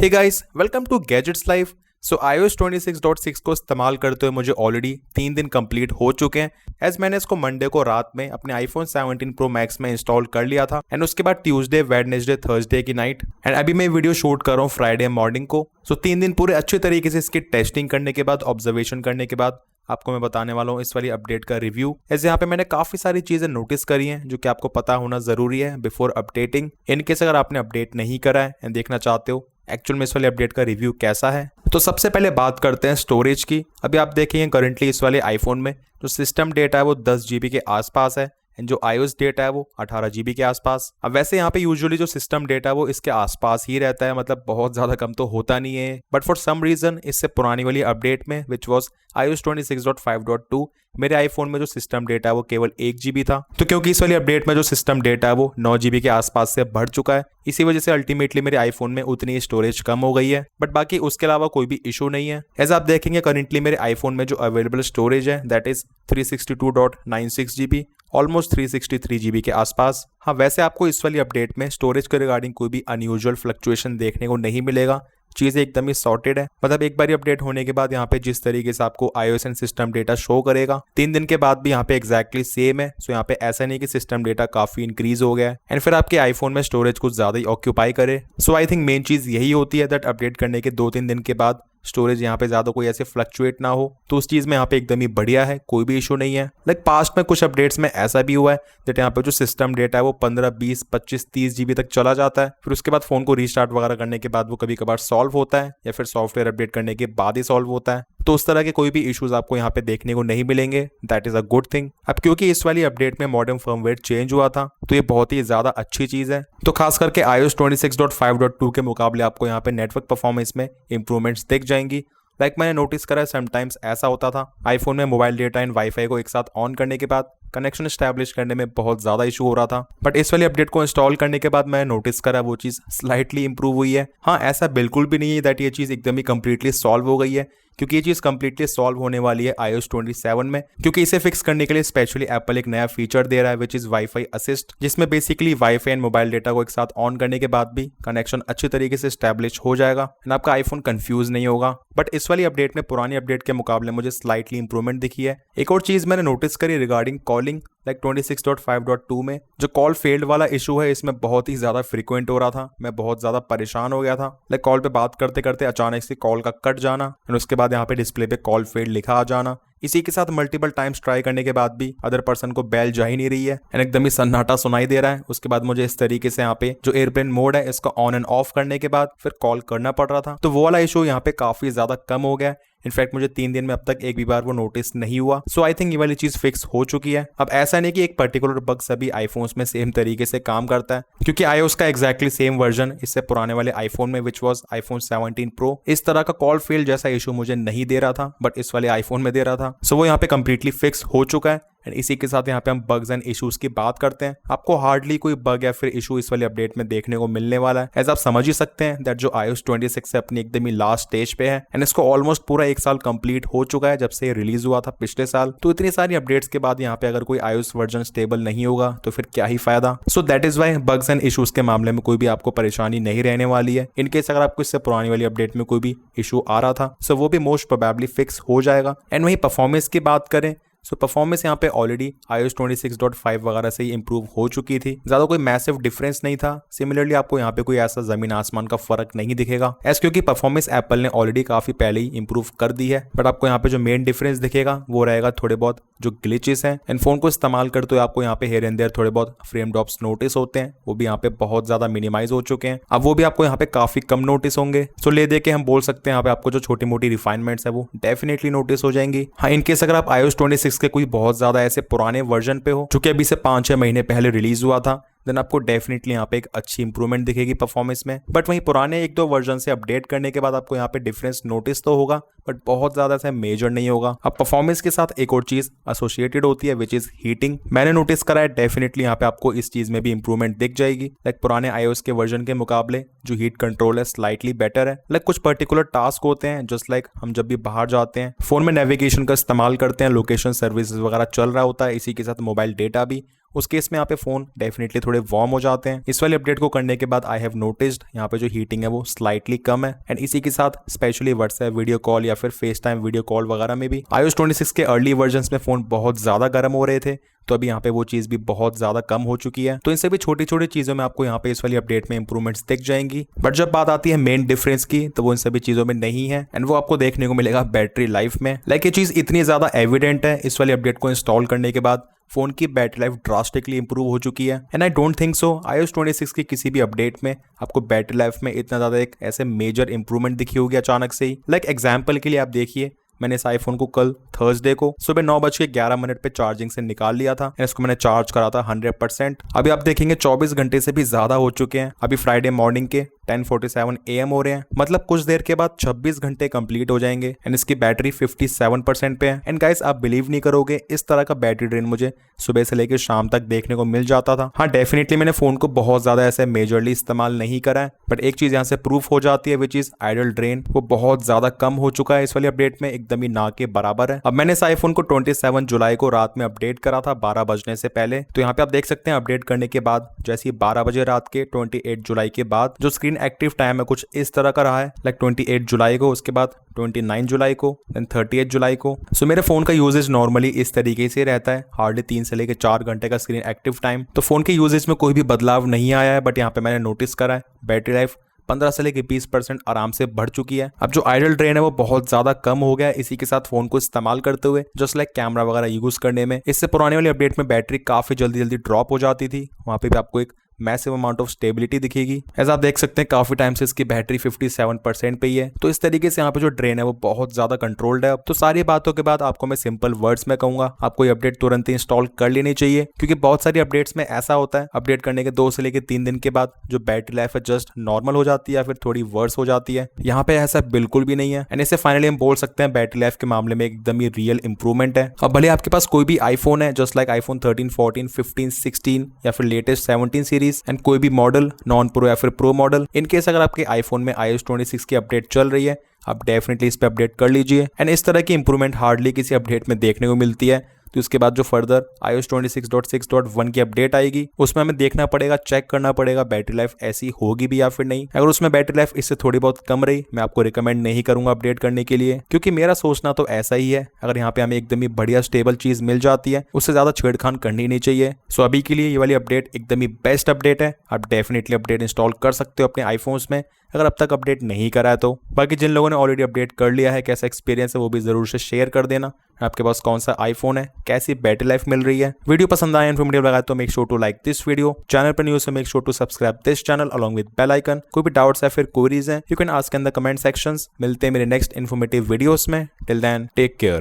Hey guys, welcome to gadgets life. So iOS 26.6 को इस्तेमाल करते हुए मुझे ऑलरेडी 3 दिन कंप्लीट हो चुके हैं। एज मैंने इसको मंडे को रात में अपने iPhone 17 Pro Max में इंस्टॉल कर लिया था एंड उसके बाद ट्यूसडे, वेडनेसडे, थर्सडे की नाइट एंड अभी मैं वीडियो शूट कर रहा हूँ फ्राइडे मॉर्निंग को। सो 3 दिन पूरे अच्छे तरीके से इसकी टेस्टिंग करने के बाद, ऑब्जर्वेशन करने के बाद आपको मैं बताने वाला हूँ इस वाली अपडेट का रिव्यू। ऐसे यहाँ पे मैंने काफी सारी चीजें नोटिस करी हैं जो कि आपको पता होना जरूरी है बिफोर अपडेटिंग। इनकेस अगर आपने अपडेट नहीं करा है एंड देखना चाहते हो एक्चुअल में इस वाले अपडेट का रिव्यू कैसा है, तो सबसे पहले बात करते हैं स्टोरेज की। अभी आप देखेंगे करंटली इस वाले आईफोन में जो सिस्टम डेटा है वो 10 GB के आसपास है एंड जो iOS डेटा है वो 18 GB के आसपास। अब वैसे यहाँ पे यूजुअली जो सिस्टम डेटा है वो इसके आसपास ही रहता है, मतलब बहुत ज्यादा कम तो होता नहीं है। बट फॉर सम रीजन इससे पुरानी वाली अपडेट में विच वॉज iOS 26.5.2 मेरे आईफोन में जो सिस्टम डेटा है वो केवल 1 GB था। तो क्योंकि इस वाली अपडेट में जो सिस्टम डेटा है वो 9 GB के आसपास से बढ़ चुका है, इसी वजह से अल्टीमेटली मेरे आईफोन में उतनी स्टोरेज कम हो गई है। बट बाकी उसके अलावा कोई भी इशू नहीं है। एज आप देखेंगे करंटली मेरे आईफोन में जो अवेलेबल स्टोरेज है that is 362.96 GB, almost 363 GB के आसपास। हाँ, वैसे आपको इस वाली अपडेट में स्टोरेज के रिगार्डिंग कोई भी अनयूजुअल फ्लक्चुएशन देखने को नहीं मिलेगा। चीजें एकदम ही सॉर्टेड है, मतलब एक बार अपडेट होने के बाद यहाँ पे जिस तरीके से आपको iOS and system data show करेगा 3 दिन के बाद भी यहाँ पे एग्जैक्टली सेम है। सो यहाँ पे ऐसा नहीं कि सिस्टम डेटा काफी इंक्रीज हो गया है एंड फिर आपके आईफोन में स्टोरेज कुछ ज्यादा ही ऑक्यूपाई करे। सो आई थिंक मेन चीज यही होती है दैट अपडेट करने के 2-3 दिन के बाद स्टोरेज यहाँ पे ज्यादा कोई ऐसे फ्लक्चुएट ना हो, तो उस चीज में यहाँ पे एकदम ही बढ़िया है, कोई भी इशू नहीं है। लाइक पास्ट में कुछ अपडेट्स में ऐसा भी हुआ है दैट यहाँ पे जो सिस्टम डेटा है वो 15, 20, 25, 30 GB तक चला जाता है, फिर उसके बाद फोन को रीस्टार्ट वगैरह करने के बाद वो कभी कभार सॉल्व होता है या फिर सॉफ्टवेयर अपडेट करने के बाद ही सॉल्व होता है। तो उस तरह के कोई भी इश्यूज आपको यहाँ पे देखने को नहीं मिलेंगे, that is a good thing. अब क्योंकि इस वाली अपडेट में मॉडर्न फर्मवेयर चेंज हुआ था तो ये बहुत ही ज्यादा अच्छी चीज है। तो खास करके iOS 26.5.2 के मुकाबले आपको यहाँ पे नेटवर्क परफॉर्मेंस में इंप्रूवमेंट्स दिख जाएंगी। लाइक मैंने नोटिस करा है समटाइम्स ऐसा होता था आईफोन में मोबाइल डेटा एंड वाईफाई को एक साथ ऑन करने के बाद कनेक्शन एस्टैब्लिश करने में बहुत ज्यादा इशू हो रहा था। बट इस वाली अपडेट को इंस्टॉल करने के बाद मैंने नोटिस करा वो चीज स्लाइटली इंप्रूव हुई है। हाँ, ऐसा बिल्कुल भी नहीं है दैट ये चीज एकदम ही कंप्लीटली सॉल्व हो गई है, क्योंकि ये चीज कंप्लीटली सॉल्व होने वाली है iOS 27 में। क्योंकि इसे फिक्स करने के लिए स्पेशली एप्पल एक नया फीचर दे रहा है विच इज वाईफाई असिस्ट, जिसमें basically wifi and mobile data को एक साथ ऑन करने के बाद भी कनेक्शन अच्छी तरीके से स्टैब्लिश हो जाएगा एंड आपका आईफोन कंफ्यूज नहीं होगा। बट इस वाली अपडेट में पुरानी अपडेट के मुकाबले मुझे स्लाइटली इंप्रूवमेंट दिखी है। एक और चीज मैंने नोटिस करी रिगार्डिंग कॉलिंग, लाइक 26.5.2 में जो कॉल फेल्ड वाला इशू है इसमें बहुत ही ज्यादा फ्रीक्वेंट हो रहा था। मैं बहुत ज्यादा परेशान हो गया था। लाइक कॉल पे बात करते करते अचानक से कॉल का कट जाना और उसके बाद यहाँ पे डिस्प्ले पे कॉल फेल्ड लिखा आ जाना। इसी के साथ मल्टीपल टाइम्स ट्राई करने के बाद भी अदर पर्सन को बेल जा ही नहीं रही है एंड एकदम ही सन्नाटा सुनाई दे रहा है। उसके बाद मुझे इस तरीके से यहाँ पे जो एयरप्लेन मोड है इसको ऑन एंड ऑफ करने के बाद फिर कॉल करना पड़ रहा था। तो वो वाला इशू यहाँ पे काफी ज्यादा कम हो गया। इनफैक्ट मुझे 3 दिन में अब तक एक भी बार वो नोटिस नहीं हुआ। सो आई थिंक ये वाली चीज फिक्स हो चुकी है। अब ऐसा नहीं कि एक पर्टिकुलर बग सभी आईफोन्स में सेम तरीके से काम करता है, क्योंकि iOS का एग्जैक्टली सेम वर्जन इससे पुराने वाले आईफोन में विच वॉज iPhone 17 Pro इस तरह का कॉल फेल जैसा इशू मुझे नहीं दे रहा था, बट इस वाले आईफोन में दे रहा था। सो वो यहाँ पे कंप्लीटली फिक्स हो चुका है एंड इसी के साथ यहाँ पे हम बग्स एंड इश्यूज की बात करते हैं। आपको हार्डली कोई बग या फिर इशू इस वाली अपडेट में देखने को मिलने वाला है। एज आप समझ ही सकते हैं दैट जो iOS 26 है अपनी एकदम ही लास्ट स्टेज पे है एंड इसको ऑलमोस्ट पूरा 1 साल कंप्लीट हो चुका है जब से ये रिलीज हुआ था पिछले साल। तो इतनी सारी अपडेट्स के बाद यहाँ पे अगर कोई iOS वर्जन स्टेबल नहीं होगा तो फिर क्या ही फायदा। So that is why bugs and issues के मामले में कोई भी आपको परेशानी नहीं रहने वाली है। इनकेस अगर आपको इससे पुरानी वाली अपडेट में कोई भी इशू आ रहा था सो वो भी मोस्ट प्रोबेबली फिक्स हो जाएगा। एंड वहीं परफॉर्मेंस की बात करें सो परफॉर्मेंस यहाँ पे ऑलरेडी iOS 26.5 वगैरह से ही इंप्रूव हो चुकी थी। ज्यादा कोई मैसिव डिफरेंस नहीं था। सिमिलरली आपको यहाँ पे कोई ऐसा जमीन आसमान का फर्क नहीं दिखेगा एज क्योंकि परफॉर्मेंस एप्पल ने ऑलरेडी काफी पहले ही इंप्रूव कर दी है। बट आपको यहाँ पे जो मेन डिफरेंस दिखेगा वो रहेगा थोड़े बहुत जो ग्लिचेस हैं एंड फोन को इस्तेमाल करते हुए आपको यहाँ पे हेयर एंड देयर थोड़े बहुत फ्रेम ड्रॉप्स नोटिस होते हैं, वो भी यहाँ पे बहुत ज्यादा मिनिमाइज हो चुके हैं। अब वो भी आपको यहाँ पे काफी कम नोटिस होंगे। सो ले दे के हम बोल सकते हैं यहाँ पे आपको जो छोटी मोटी रिफाइनमेंट्स है वो डेफिनेटली नोटिस हो जाएंगी। हाँ, इनकेस अगर आप iOS 26 के कोई बहुत ज्यादा ऐसे पुराने वर्जन पे हो जो कि अभी से 5-6 महीने पहले रिलीज हुआ था देन आपको डेफिनेटली यहाँ पे एक अच्छी इंप्रूवमेंट दिखेगी परफॉर्मेंस में। बट वहीं पुराने 1-2 वर्जन से अपडेट करने के बाद आपको यहाँ पे डिफरेंस नोटिस तो होगा बट बहुत ज्यादा से मेजर नहीं होगा। अब परफॉर्मेंस के साथ एक और चीज एसोसिएटेड होती है विच इज हीटिंग। मैंने नोटिस करा है डेफिनेटली यहाँ पे आपको इस चीज में भी इंप्रूवमेंट दिख जाएगी। लाइक पुराने iOS के वर्जन के मुकाबले जो हीट कंट्रोल है स्लाइटली बेटर है। लाइक कुछ पर्टिकुलर टास्क होते हैं जस्ट लाइक हम जब भी बाहर जाते हैं फोन में नेविगेशन का इस्तेमाल करते हैं, लोकेशन सर्विसेज वगैरह चल रहा होता है, इसी के साथ मोबाइल डेटा भी, उस केस में यहाँ पे फोन डेफिनेटली थोड़े वार्म हो जाते हैं। इस वाले अपडेट को करने के बाद आई हैव नोटिस्ड यहाँ पे जो हीटिंग है वो स्लाइटली कम है। एंड इसी के साथ स्पेशली व्हाट्सएप वीडियो कॉल या फिर फेस टाइम वीडियो कॉल वगैरह में भी iOS 26 के अर्ली वर्जन में फोन बहुत ज्यादा गर्म हो रहे थे, तो अभी यहाँ पे वो चीज भी बहुत ज्यादा कम हो चुकी है। तो इन सभी छोटी छोटी चीजों में आपको यहाँ पे इस वाली अपडेट में इंप्रूवमेंट्स दिख जाएंगी। बट जब बात आती है मेन डिफरेंस की, तो वो इन सभी चीजों में नहीं है एंड वो आपको देखने को मिलेगा बैटरी लाइफ में। लाइक ये चीज इतनी ज्यादा एविडेंट है इस वाली अपडेट को इंस्टॉल करने के बाद फोन की बैटरी लाइफ ड्रास्टिकली इंप्रूव हो चुकी है। And I don't think so iOS 26 की किसी भी अपडेट में आपको बैटरी लाइफ में इतना ज्यादा एक ऐसे मेजर इंप्रूवमेंट दिखी होगी अचानक से ही। लाइक एग्जांपल के लिए आप देखिए, मैंने इस आईफोन को कल थर्सडे को सुबह 9:11 पे चार्जिंग से निकाल लिया था। इसको मैंने चार्ज करा था 100%। अभी आप देखेंगे 24 घंटे से भी ज्यादा हो चुके हैं। अभी फ्राइडे मॉर्निंग के 10:47 AM हो रहे हैं, मतलब कुछ देर के बाद 26 घंटे कंप्लीट हो जाएंगे एंड इसकी बैटरी 57% पे है। एंड गाइस आप बिलीव नहीं करोगे, इस तरह का बैटरी ड्रेन मुझे सुबह से लेकर शाम तक देखने को मिल जाता था। हाँ डेफिनेटली मैंने फोन को बहुत ज्यादा ऐसे मेजरली इस्तेमाल नहीं करा है, बट एक चीज यहाँ से प्रूफ हो जाती है विच इज आइडल ड्रेन वो बहुत ज्यादा कम हो चुका है इस वाली अपडेट में, एकदम ही ना के बराबर है। अब मैंने इस आईफोन को 27 जुलाई को रात में अपडेट करा था 12 बजने से पहले। तो यहाँ पे आप देख सकते हैं अपडेट करने के बाद जैसे ही 12 बजे रात के 28 जुलाई के बाद जो स्क्रीन एक्टिव टाइम है कुछ इस तरह का रहा है। लाइक 28 जुलाई को, उसके बाद 29 जुलाई को, देन 38 जुलाई को। सो मेरे फोन का यूजेज नॉर्मली इस तरीके से रहता है, हार्डली 3 से लेकर 4 घंटे का स्क्रीन एक्टिव टाइम। तो फोन के यूजेज में कोई भी बदलाव नहीं आया है, बट यहाँ पे मैंने नोटिस करा है बैटरी लाइफ 15 से लेकर 20% आराम से बढ़ चुकी है। अब जो आइडल ड्रेन है वो बहुत ज्यादा कम हो गया है इसी के साथ फोन को इस्तेमाल करते हुए, जस्ट लाइक कैमरा वगैरह यूज करने में। इससे पुराने वाली अपडेट में बैटरी काफी जल्दी जल्दी ड्रॉप हो जाती थी, वहां पे भी आपको एक मैसिव अमाउंट ऑफ स्टेबिलिटी दिखेगी। ऐसा आप देख सकते हैं काफी टाइम से इसकी बैटरी 57% पे ही है। तो इस तरीके से यहाँ पे जो ड्रेन है वो बहुत ज्यादा कंट्रोल्ड है। अब तो सारी बातों के बाद आपको मैं सिंपल वर्ड्स में कहूंगा, आपको ये अपडेट तुरंत ही इंस्टॉल कर लेनी चाहिए, क्योंकि बहुत सारी अपडेट्स में ऐसा होता है अपडेट करने के 2 से लेकर 3 दिन के बाद जो बैटरी लाइफ है जस्ट नॉर्मल हो जाती है या फिर थोड़ी वर्स हो जाती है। यहाँ पे ऐसा बिल्कुल भी नहीं है एंड इसे फाइनली हम बोल सकते हैं बैटरी लाइफ के मामले में एकदम ही रियल इंप्रूवमेंट है। अब भले आपके पास कोई भी आईफोन है जस्ट लाइक आईफोन 13, 14, 15, 16 या फिर लेटेस्ट 17 सीरीज एंड कोई भी मॉडल नॉन प्रो या फिर प्रो मॉडल, इनकेस अगर आपके आईफोन में iOS 26 की अपडेट चल रही है, आप डेफिनेटली इस पे अपडेट कर लीजिए। एंड इस तरह की इंप्रूवमेंट हार्डली किसी अपडेट में देखने को मिलती है। तो उसके बाद जो फर्दर iOS 26.6.1 की अपडेट आएगी उसमें हमें देखना पड़ेगा, चेक करना पड़ेगा बैटरी लाइफ ऐसी होगी भी या फिर नहीं। अगर उसमें बैटरी लाइफ इससे थोड़ी बहुत कम रही, मैं आपको रिकमेंड नहीं करूंगा अपडेट करने के लिए, क्योंकि मेरा सोचना तो ऐसा ही है, अगर यहाँ पे हमें एकदम ही बढ़िया स्टेबल चीज मिल जाती है उससे ज्यादा छेड़खान करनी नहीं चाहिए। सो अभी के लिए ये वाली अपडेट एकदम ही बेस्ट अपडेट है। आप डेफिनेटली अपडेट इंस्टॉल कर सकते हो अपने आईफोन्स में अगर अब तक अपडेट नहीं करा है तो। बाकी जिन लोगों ने ऑलरेडी अपडेट कर लिया है, कैसा एक्सपीरियंस है वो भी जरूर से शेयर कर देना। आपके पास कौन सा आईफोन है, कैसी बैटरी लाइफ मिल रही है। वीडियो पसंद आया, इन्फॉर्मेटिव लगा तो make sure to like this video. Channel पर न्यूज से make sure to subscribe this channel along with bell icon. कोई भी डाउट्स है फिर क्वेरीज है, you can ask in the comment sections. मिलते हैं मेरे नेक्स्ट इन्फॉर्मेटिव वीडियोस में। Till then take care.